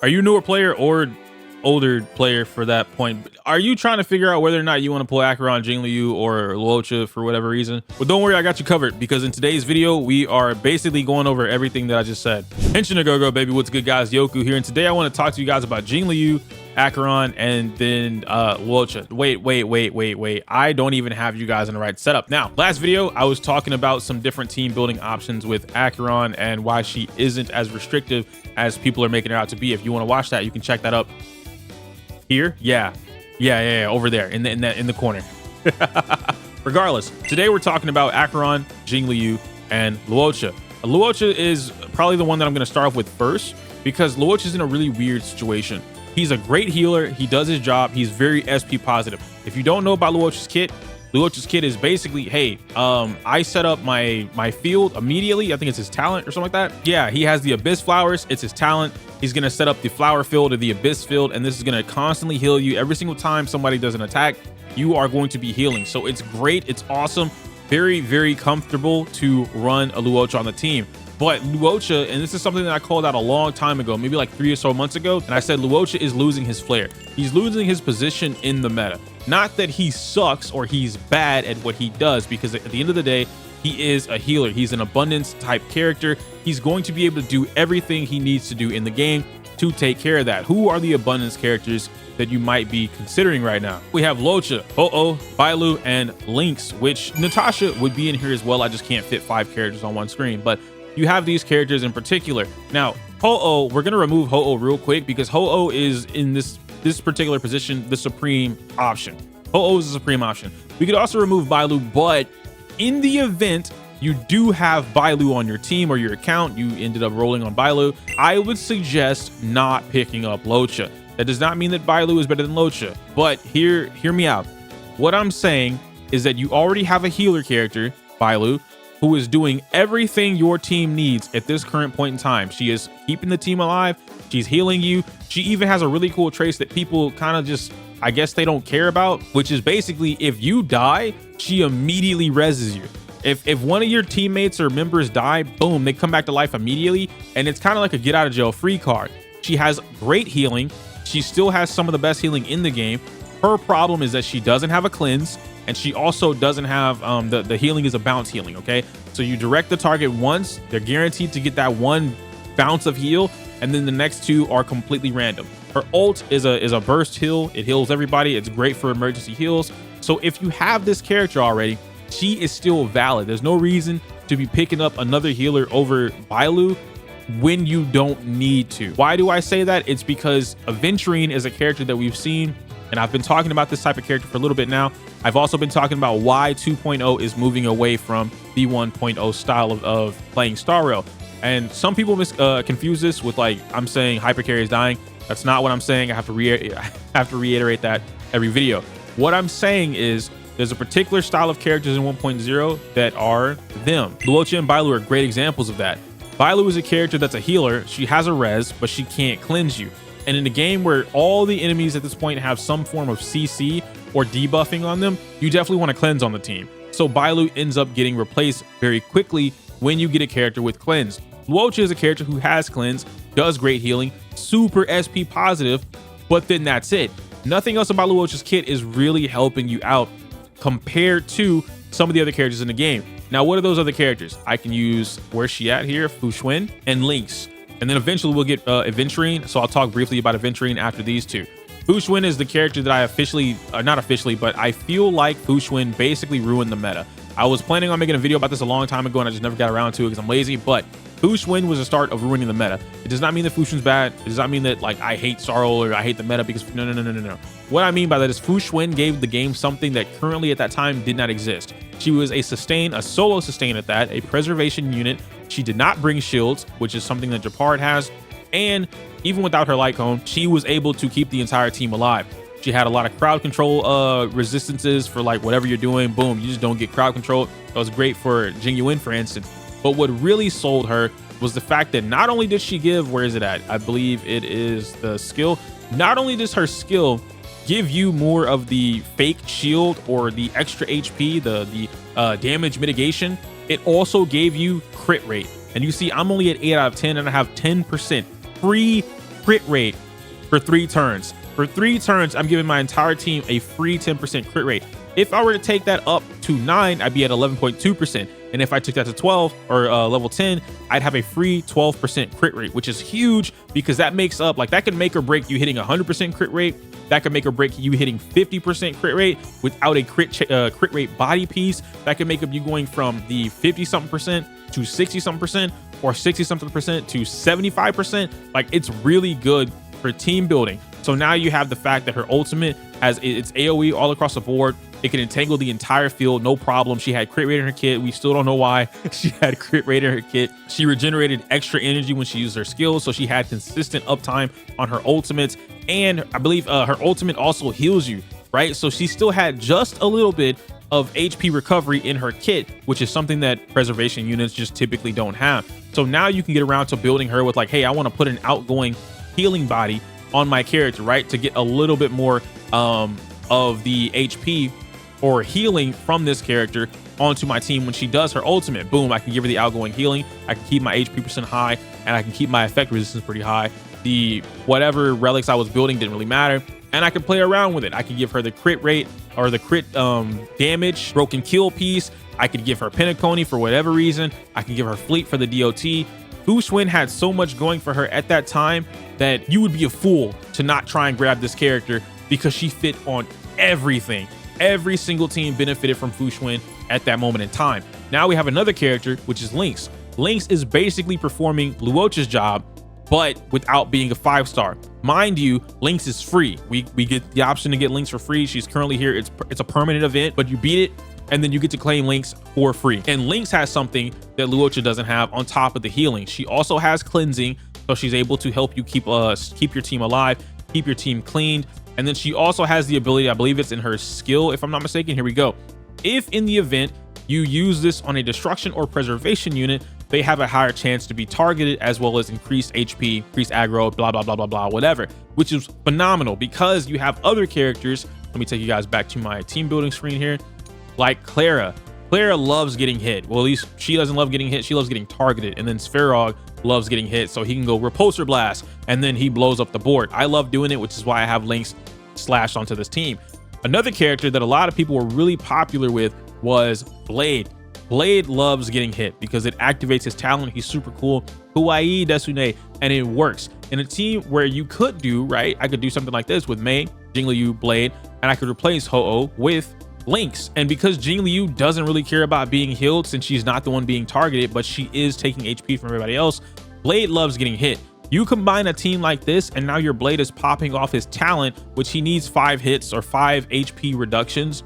Are you a newer player or older player for that point? Are you trying to figure out whether or not you want to pull Acheron, Jingliu, or Luocha for whatever reason? Well, don't worry, I got you covered, because in today's video, we are basically going over everything that I just said. Henshin a go-go, baby. What's good, guys? Yoku here, and today I want to talk to you guys about Jingliu, Acheron, and then Luocha. Wait. I don't even have you guys in the right setup. Now, last video, I was talking about some different team building options with Acheron and why she isn't as restrictive as people are making her out to be. If you want to watch that, you can check that up here. Yeah, over there in the corner. Regardless, today we're talking about Acheron, Jingliu, and Luocha. Luocha is probably the one that I'm going to start off with first, because Luocha is in a really weird situation. He's a great healer. He does his job. He's very SP positive. If you don't know about Luocha's kit is basically, hey, I set up my field immediately. I think it's his talent or something like that. Yeah, he has the Abyss Flowers. It's his talent. He's going to set up the flower field or the Abyss field, and this is going to constantly heal you. Every single time somebody does an attack, you are going to be healing. So it's great. It's awesome. Very, very comfortable to run a Luocha on the team. But Luocha, and this is something that I called out a long time ago, maybe like 3 or so months ago, and I said Luocha is losing his flair. He's losing his position in the meta. Not that he sucks or he's bad at what he does, because at the end of the day, he is a healer. He's an abundance type character. He's going to be able to do everything he needs to do in the game to take care of that. Who are the abundance characters that you might be considering right now? We have Luocha, Ho-Oh, Bailu, and Lynx, which Natasha would be in here as well. I just can't fit 5 characters on one screen, but you have these characters in particular. Now, Ho-Oh, we're gonna remove Ho-Oh real quick, because Ho-Oh is in this particular position the supreme option. Ho-Oh is the supreme option. We could also remove Bailu, but in the event you do have Bailu on your team or your account, you ended up rolling on Bailu, I would suggest not picking up Luocha. That does not mean that Bailu is better than Luocha, but hear me out. What I'm saying is that you already have a healer character, Bailu, who is doing everything your team needs at this current point in time. She is keeping the team alive. She's healing you. She even has a really cool trace that people kind of just, I guess they don't care about, which is basically if you die, she immediately reses you. If one of your teammates or members die, boom, they come back to life immediately. And it's kind of like a get out of jail free card. She has great healing. She still has some of the best healing in the game. Her problem is that she doesn't have a cleanse, and she also doesn't have the healing is a bounce healing. Okay, so you direct the target once, they're guaranteed to get that one bounce of heal, and then the next 2 are completely random. Her ult is a burst heal. It heals everybody. It's great for emergency heals. So if you have this character already, she is still valid. There's no reason to be picking up another healer over Bailu when you don't need to. Why do I say that? It's because Aventurine is a character that we've seen, and I've been talking about this type of character for a little bit now. I've also been talking about why 2.0 is moving away from the 1.0 style of playing Star Rail. And some people confuse this with, like, I'm saying hypercarry is dying. That's not what I'm saying. I have to reiterate that every video. What I'm saying is there's a particular style of characters in 1.0 that are them. Luocha and Bailu are great examples of that. Bailu is a character that's a healer. She has a res, but she can't cleanse you. And in a game where all the enemies at this point have some form of CC or debuffing on them, you definitely want to cleanse on the team. So Bailu ends up getting replaced very quickly when you get a character with cleanse. Luocha is a character who has cleanse, does great healing, super SP positive, but then that's it. Nothing else about Luocha's kit is really helping you out compared to some of the other characters in the game. Now, what are those other characters? I can use, where's she at here? Fushun and Lynx. And then eventually we'll get Aventurine. So I'll talk briefly about Aventurine after these 2. Fushun is the character that I officially, not officially, but I feel like Fushun basically ruined the meta. I was planning on making a video about this a long time ago, and I just never got around to it because I'm lazy, but Fushun was the start of ruining the meta. It does not mean that Fushun's bad. It does not mean that, like, I hate Star Rail or I hate the meta, because no. What I mean by that is Fushun gave the game something that currently at that time did not exist. She was a solo sustain at that, a preservation unit. She did not bring shields, which is something that Japard has. And even without her light cone, she was able to keep the entire team alive. She had a lot of crowd control resistances for, like, whatever you're doing. Boom, you just don't get crowd control. That was great for Jingliu, for instance. But what really sold her was the fact that not only did she give, where is it at? I believe it is the skill. Not only does her skill give you more of the fake shield or the extra HP, the damage mitigation, it also gave you crit rate. And you see, I'm only at 8 out of 10, and I have 10% free crit rate for 3 turns. For 3 turns, I'm giving my entire team a free 10% crit rate. If I were to take that up to 9, I'd be at 11.2%. And if I took that to 12 or level 10, I'd have a free 12% crit rate, which is huge because that makes up, like, that could make or break you hitting 100% crit rate. That could make or break you hitting 50% crit rate without a crit rate body piece. That could make up you going from the 50-something% to 60-something% or 60-something% to 75%. Like, it's really good for team building. So now you have the fact that her ultimate has its AoE all across the board. It can entangle the entire field, no problem. She had crit rate in her kit. We still don't know why she had crit rate in her kit. She regenerated extra energy when she used her skills, so she had consistent uptime on her ultimates. And I believe her ultimate also heals you, right? So she still had just a little bit of HP recovery in her kit, which is something that preservation units just typically don't have. So now you can get around to building her with, like, hey, I want to put an outgoing healing body on my character, right? To get a little bit more of the HP or healing from this character onto my team when she does her ultimate. Boom, I can give her the outgoing healing. I can keep my HP percent high, and I can keep my effect resistance pretty high. The whatever relics I was building didn't really matter, and I could play around with it. I could give her the crit rate or the crit damage, broken kill piece. I could give her Pentacony for whatever reason. I can give her Fleet for the DOT. Fu Xuan had so much going for her at that time that you would be a fool to not try and grab this character because she fit on everything. Every single team benefited from Fu Xuan at that moment in time. Now we have another character, which is Lynx. Lynx is basically performing Luocha's job, but without being a 5-star. Mind you, Lynx is free. We get the option to get Lynx for free. She's currently here. It's a permanent event, but you beat it, and then you get to claim Lynx for free. And Lynx has something that Luocha doesn't have on top of the healing. She also has cleansing, so she's able to help you keep your team alive, keep your team cleaned. And then she also has the ability, I believe it's in her skill, if I'm not mistaken. Here we go. If in the event you use this on a destruction or preservation unit, they have a higher chance to be targeted, as well as increased HP, increased aggro, blah, blah, blah, blah, blah, whatever, which is phenomenal because you have other characters. Let me take you guys back to my team building screen here. Like Clara. Clara loves getting hit. Well, at least she doesn't love getting hit. She loves getting targeted. And then Sphärog loves getting hit, so he can go Repulsor Blast, and then he blows up the board. I love doing it, which is why I have Lynx slashed onto this team. Another character that a lot of people were really popular with was Blade. Blade loves getting hit because it activates his talent. He's super cool. Kawaii Desune, and it works. In a team where you could do, right, I could do something like this with Mei, Jingliu, Blade, and I could replace Ho-Oh with Lynx. And because Jingliu doesn't really care about being healed since she's not the one being targeted, but she is taking HP from everybody else, Blade loves getting hit. You combine a team like this, and now your Blade is popping off his talent, which he needs 5 hits or 5 HP reductions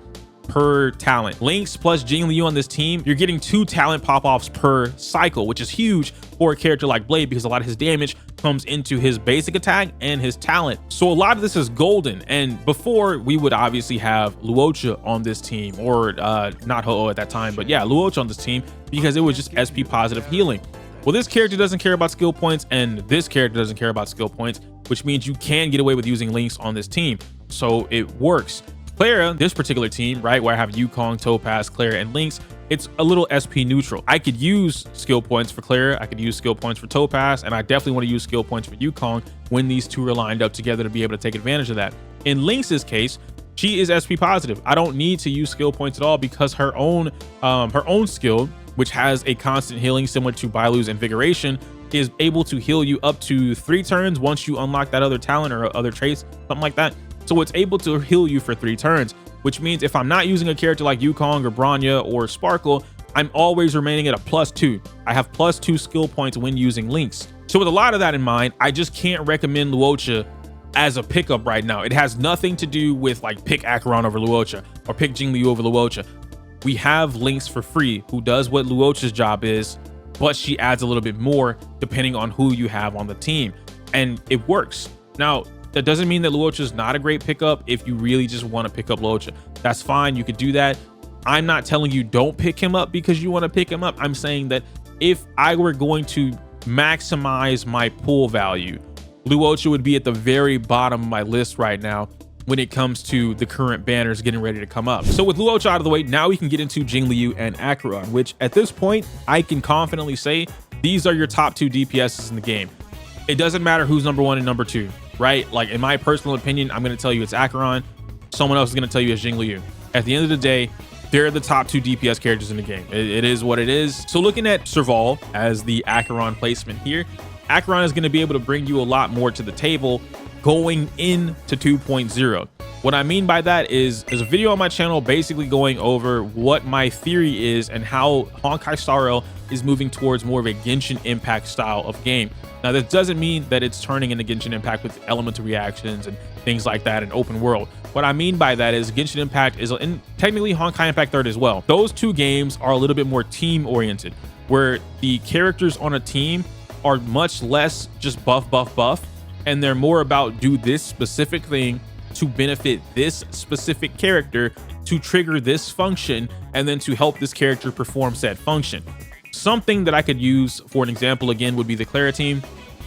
per talent. Lynx plus Jingliu on this team, you're getting 2 talent pop-offs per cycle, which is huge for a character like Blade because a lot of his damage comes into his basic attack and his talent. So a lot of this is golden. And before, we would obviously have Luocha on this team, or not Ho-Oh at that time, but yeah, Luocha on this team because it was just SP positive healing. Well, this character doesn't care about skill points, and this character doesn't care about skill points, which means you can get away with using Lynx on this team. So it works. Clara, this particular team, right, where I have Yukong, Topaz, Clara, and Lynx, it's a little SP neutral. I could use skill points for Clara, I could use skill points for Topaz, and I definitely want to use skill points for Yukong when these two are lined up together to be able to take advantage of that. In Lynx's case, she is SP positive. I don't need to use skill points at all because her own skill, which has a constant healing similar to Bailu's Invigoration, is able to heal you up to 3 turns once you unlock that other talent or other trace, something like that. So it's able to heal you for 3 turns, which means if I'm not using a character like Yukong or Bronya or Sparkle, I'm always remaining at a +2. I have +2 skill points when using Lynx. So with a lot of that in mind, I just can't recommend Luocha as a pickup right now. It has nothing to do with like pick Acheron over Luocha or pick Jingliu over Luocha. We have Lynx for free, who does what Luocha's job is, but she adds a little bit more depending on who you have on the team, and it works. Now, that doesn't mean that Luocha is not a great pickup. If you really just want to pick up Luocha, that's fine. You could do that. I'm not telling you don't pick him up because you want to pick him up. I'm saying that if I were going to maximize my pool value, Luocha would be at the very bottom of my list right now when it comes to the current banners getting ready to come up. So with Luocha out of the way, now we can get into Jingliu and Acheron, which at this point, I can confidently say these are your top 2 DPSs in the game. it doesn't matter who's number 1 and number 2, right? Like, in my personal opinion, I'm going to tell you it's Acheron. Someone else is going to tell you it's Jingliu. At the end of the day, they're the top 2 DPS characters in the game. It is what it is. So looking at Serval as the Acheron placement here, Acheron is going to be able to bring you a lot more to the table going into 2.0. What I mean by that is there's a video on my channel basically going over what my theory is and how Honkai Star Rail is moving towards more of a Genshin Impact style of game. Now, this doesn't mean that it's turning into Genshin Impact with elemental reactions and things like that in open world. What I mean by that is Genshin Impact is, and technically Honkai Impact 3rd as well. Those 2 games are a little bit more team oriented, where the characters on a team are much less just buff, and they're more about do this specific thing to benefit this specific character, to trigger this function, and then to help this character perform said function. Something that I could use for an example again would be the Clara team,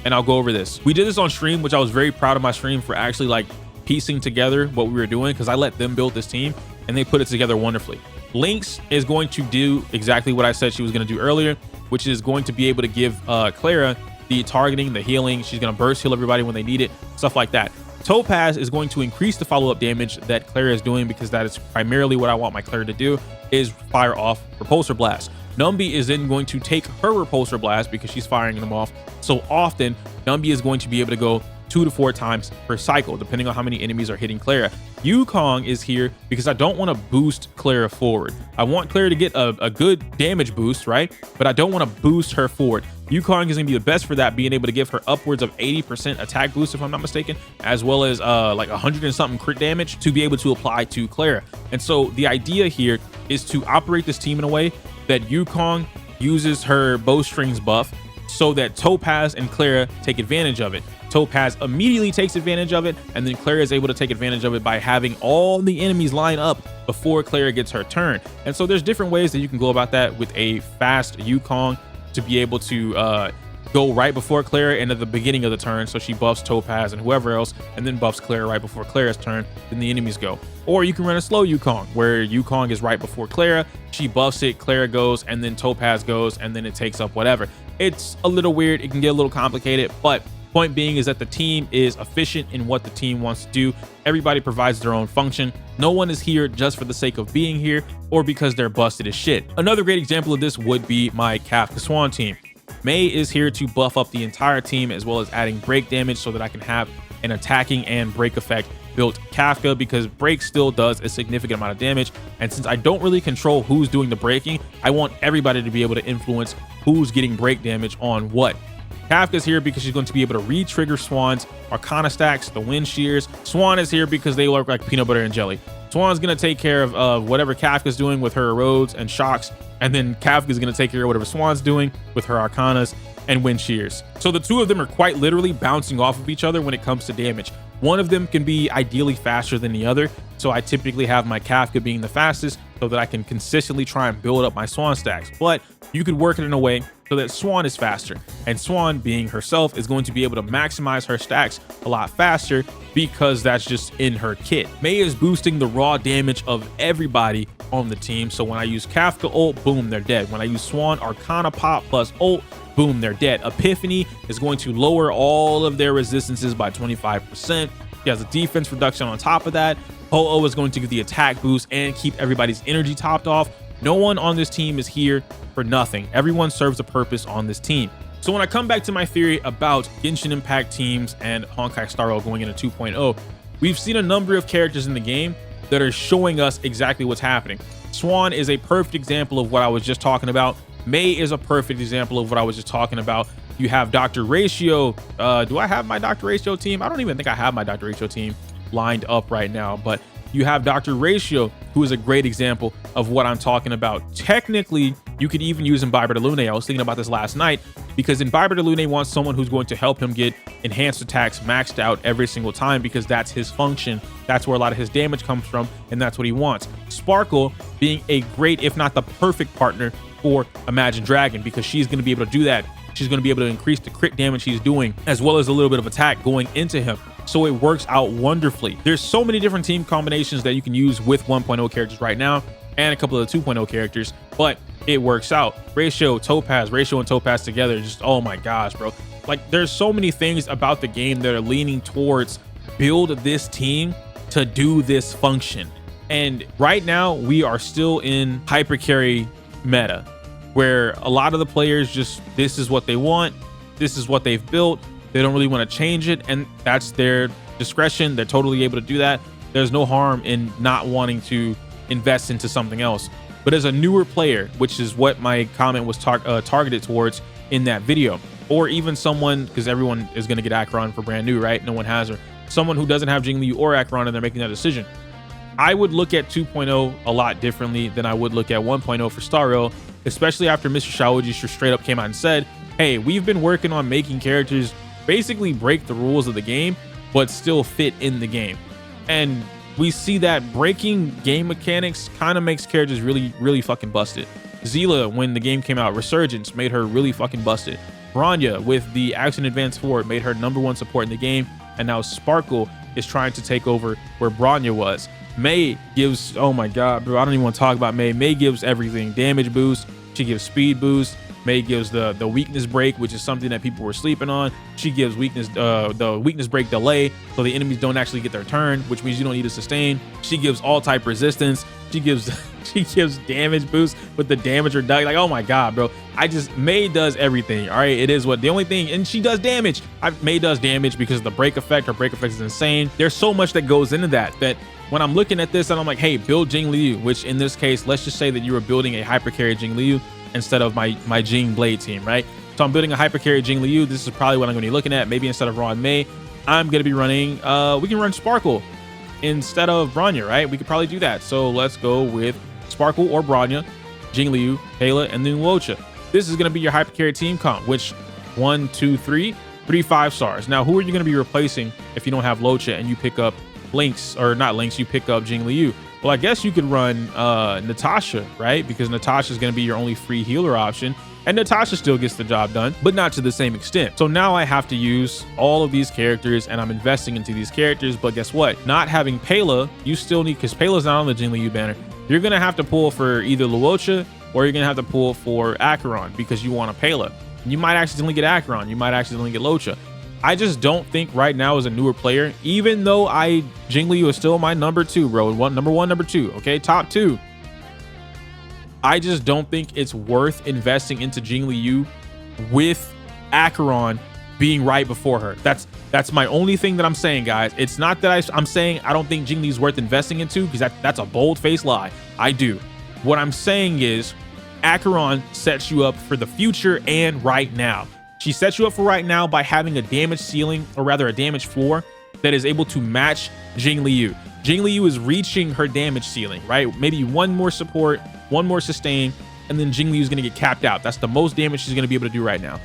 and I'll go over this. We did this on stream, which I was very proud of my stream for actually like piecing together what we were doing, because I let them build this team and they put it together wonderfully. Lynx is going to do exactly what I said she was going to do earlier, which is going to be able to give Clara the targeting, the healing. She's going to burst heal everybody when they need it, stuff like that. Topaz is going to increase the follow-up damage that Clara is doing, because that is primarily what I want my Clara to do, is fire off Repulsor Blast. Numby is then going to take her Repulsor Blast because she's firing them off so often. Numby is going to be able to go 2 to 4 times per cycle, depending on how many enemies are hitting Clara. Yukong is here because I don't want to boost Clara forward. I want Clara to get a good damage boost, right? But I don't want to boost her forward. Yukong is going to be the best for that, being able to give her upwards of 80% attack boost, if I'm not mistaken, as well as like 100 and something crit damage to be able to apply to Clara. And so the idea here is to operate this team in a way that Yukong uses her bowstrings buff so that Topaz and Clara take advantage of it. Topaz immediately takes advantage of it, and then Clara is able to take advantage of it by having all the enemies line up before Clara gets her turn. And so there's different ways that you can go about that with a fast Yukong to be able to go right before Clara and at the beginning of the turn, so she buffs Topaz and whoever else, and then buffs Clara right before Clara's turn, then the enemies go. Or you can run a slow Yukong, where Yukong is right before Clara, she buffs it, Clara goes, and then Topaz goes, and then it takes up whatever. It's a little weird, it can get a little complicated, but point being is that the team is efficient in what the team wants to do. Everybody provides their own function. No one is here just for the sake of being here or because they're busted as shit. Another great example of this would be my Kafka Swan team. Mei is here to buff up the entire team, as well as adding break damage so that I can have an attacking and break effect built Kafka, because break still does a significant amount of damage. And since I don't really control who's doing the breaking, I want everybody to be able to influence who's getting break damage on what. Kafka's here because she's going to be able to re-trigger Swan's Arcana stacks, the wind shears. Swan is here because they look like peanut butter and jelly. Swan's going to take care of whatever Kafka's doing with her erodes and shocks, and then Kafka's going to take care of whatever Swan's doing with her Arcanas and wind shears. So the two of them are quite literally bouncing off of each other when it comes to damage. One of them can be ideally faster than the other, so I typically have my Kafka being the fastest so that I can consistently try and build up my Swan stacks. But you could work it in a way so that Swan is faster, and Swan, being herself, is going to be able to maximize her stacks a lot faster because that's just in her kit. Mei is boosting the raw damage of everybody on the team, so when I use Kafka ult, boom, they're dead. When I use Swan Arcana pop plus ult, boom, they're dead. Epiphany is going to lower all of their resistances by 25%. She has a defense reduction on top of that. Ho-Oh is going to get the attack boost and keep everybody's energy topped off. No one on this team is here for nothing. Everyone serves a purpose on this team. So when I come back to my theory about Genshin Impact teams and Honkai Star Rail going into 2.0, we've seen a number of characters in the game that are showing us exactly what's happening. Swan is a perfect example of what I was just talking about. Mei is a perfect example of what I was just talking about. You have Dr. Ratio. Do I have my Dr. Ratio team? I don't even think I have my Dr. Ratio team lined up right now, but you have Dr. Ratio, who is a great example of what I'm talking about. Technically, you could even use Imbiber de Lune. I was thinking about this last night, because Imbiber de Lune wants someone who's going to help him get enhanced attacks maxed out every single time, because that's his function. That's where a lot of his damage comes from, and that's what he wants. Sparkle being a great, if not the perfect partner for Imagine Dragon, because she's going to be able to do that. She's going to be able to increase the crit damage he's doing, as well as a little bit of attack going into him. So it works out wonderfully. There's so many different team combinations that you can use with 1.0 characters right now, and a couple of the 2.0 characters, but it works out. Ratio and Topaz together, just, oh my gosh, bro. Like, there's so many things about the game that are leaning towards build this team to do this function. And right now we are still in hyper carry meta, where a lot of the players just, this is what they want, this is what they've built, they don't really want to change it, and that's their discretion. They're totally able to do that. There's no harm in not wanting to invest into something else. But as a newer player, which is what my comment was targeted towards in that video, or even someone, because everyone is going to get Acheron for brand new, right? No one has her. Someone who doesn't have Jingliu or Acheron and they're making that decision, I would look at 2.0 a lot differently than I would look at 1.0 for Star Rail, especially after Mr. Shaoji straight up came out and said, hey, we've been working on making characters basically break the rules of the game, but still fit in the game. And we see that breaking game mechanics kind of makes characters really fucking busted. Zila, when the game came out, Resurgence made her really fucking busted. Bronya with the Action Advance Forward made her #1 support in the game, and now Sparkle is trying to take over where Bronya was. Mei gives, oh my god, bro, I don't even want to talk about Mei. Mei gives everything. Damage boost, she gives speed boost. Mei gives the weakness break, which is something that people were sleeping on. She gives weakness, the weakness break delay, so the enemies don't actually get their turn, which means you don't need to sustain. She gives all type resistance. She gives damage boost with the damage reduction. Like, oh my god, bro. Mei does everything. All right, it is what the only thing, and she does damage. Mei does damage because of the break effect. Her break effect is insane. There's so much that goes into that when I'm looking at this and I'm like, hey, build Jingliu, which in this case, let's just say that you were building a hyper carry Jingliu instead of my Jing Blade team, right? So I'm building a hyper carry Jingliu. This is probably what I'm gonna be looking at. Maybe instead of Raw and Mei, I'm gonna be running, we can run Sparkle instead of Bronya, right? We could probably do that. So let's go with Sparkle or Bronya, Jingliu, Kayla, and then Luocha. This is gonna be your hyper carry team comp, which 1, 2, 3, 3 5-stars. Now, who are you gonna be replacing if you don't have Luocha and you pick up Lynx, or not Lynx, you pick up Jingliu? Well, I guess you could run Natasha, right? Because Natasha is going to be your only free healer option. And Natasha still gets the job done, but not to the same extent. So now I have to use all of these characters, and I'm investing into these characters. But guess what? Not having Pela, you still need, because Pela's not on the Jingliu banner, you're going to have to pull for either Luocha or you're going to have to pull for Acheron because you want a Pela. You might accidentally get Acheron. You might accidentally get Luocha. I just don't think right now as a newer player, even though Jingliu is still my #2, bro. Number one, number 2, okay? Top 2. I just don't think it's worth investing into Jingliu with Acheron being right before her. That's my only thing that I'm saying, guys. It's not that I'm saying I don't think Jingliu's worth investing into, because that's a bold-faced lie. I do. What I'm saying is Acheron sets you up for the future and right now. She sets you up for right now by having a damage ceiling, or rather a damage floor, that is able to match Jingliu. Jingliu is reaching her damage ceiling, right? Maybe one more support, one more sustain, and then Jingliu is going to get capped out. That's the most damage she's going to be able to do right now.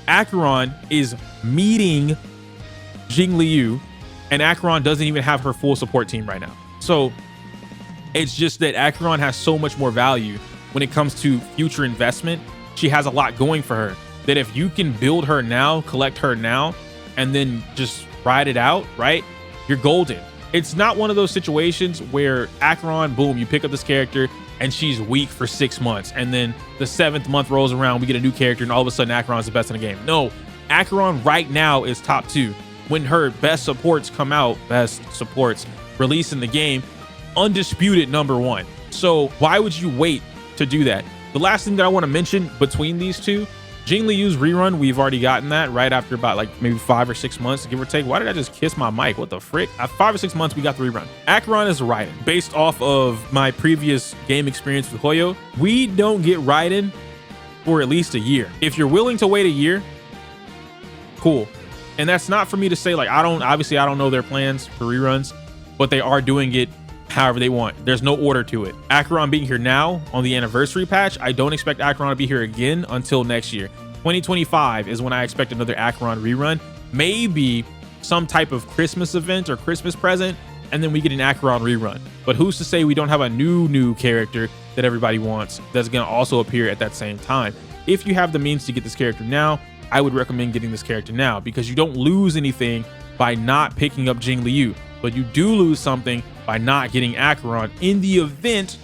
Acheron is meeting Jingliu, and Acheron doesn't even have her full support team right now. So it's just that Acheron has so much more value when it comes to future investment. She has a lot going for her, that if you can build her now, collect her now, and then just ride it out, right? You're golden. It's not one of those situations where Acheron, boom, you pick up this character and she's weak for 6 months, and then the 7th month rolls around, we get a new character, and all of a sudden Acheron is the best in the game. No, Acheron right now is top 2. When her best supports come out, release in the game, undisputed #1. So why would you wait to do that? The last thing that I want to mention between these two, Jingliu's rerun, we've already gotten that right after about like maybe 5 or 6 months, give or take. Why did I just kiss my mic? What the frick? At 5 or 6 months, we got the rerun. Acheron is Raiden. Based off of my previous game experience with Hoyo, we don't get Raiden for at least a year. If you're willing to wait a year, cool. And that's not for me to say, like, I don't know their plans for reruns, but they are doing it however they want. There's no order to it. Acheron being here now on the anniversary patch, I don't expect Acheron to be here again until next year. 2025 is when I expect another Acheron rerun. Maybe some type of Christmas event or Christmas present, and then we get an Acheron rerun. But who's to say we don't have a new character that everybody wants that's going to also appear at that same time? If you have the means to get this character now, I would recommend getting this character now, because you don't lose anything by not picking up Jingliu, but you do lose something by not getting Acheron in the event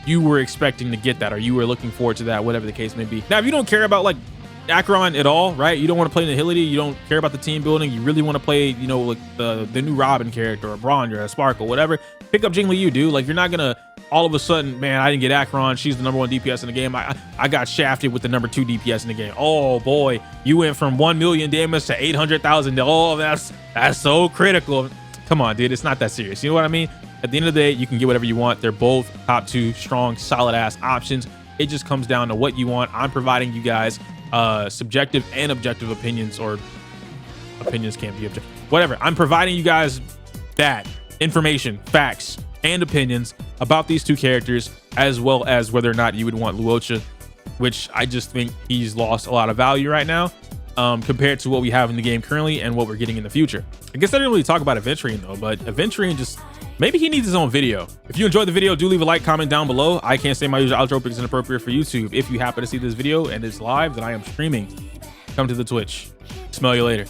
you were expecting to get that, or you were looking forward to that, whatever the case may be. Now, if you don't care about like Acheron at all, right? You don't want to play Nihility. You don't care about the team building. You really want to play, you know, like the new Robin character, or Braun, or a Sparkle, whatever. Pick up Jingliu, dude. Like, you're not gonna all of a sudden, man, I didn't get Acheron. She's the #1 DPS in the game. I got shafted with the #2 DPS in the game. Oh boy, you went from 1 million damage to 800,000. Oh, that's so critical. Come on, dude. It's not that serious. You know what I mean? At the end of the day, you can get whatever you want. They're both top 2 strong, solid ass options. It just comes down to what you want. I'm providing you guys subjective and objective opinions, or opinions can't be objective, whatever. I'm providing you guys that information, facts, and opinions about these 2 characters, as well as whether or not you would want Luocha, which I just think he's lost a lot of value right now compared to what we have in the game currently and what we're getting in the future. I guess I didn't really talk about Aventurine though, but Aventurine just, maybe he needs his own video. If you enjoyed the video, do leave a like, comment down below. I can't say my usual outro because it's inappropriate for YouTube. If you happen to see this video and it's live, then I am streaming. Come to the Twitch. Smell you later.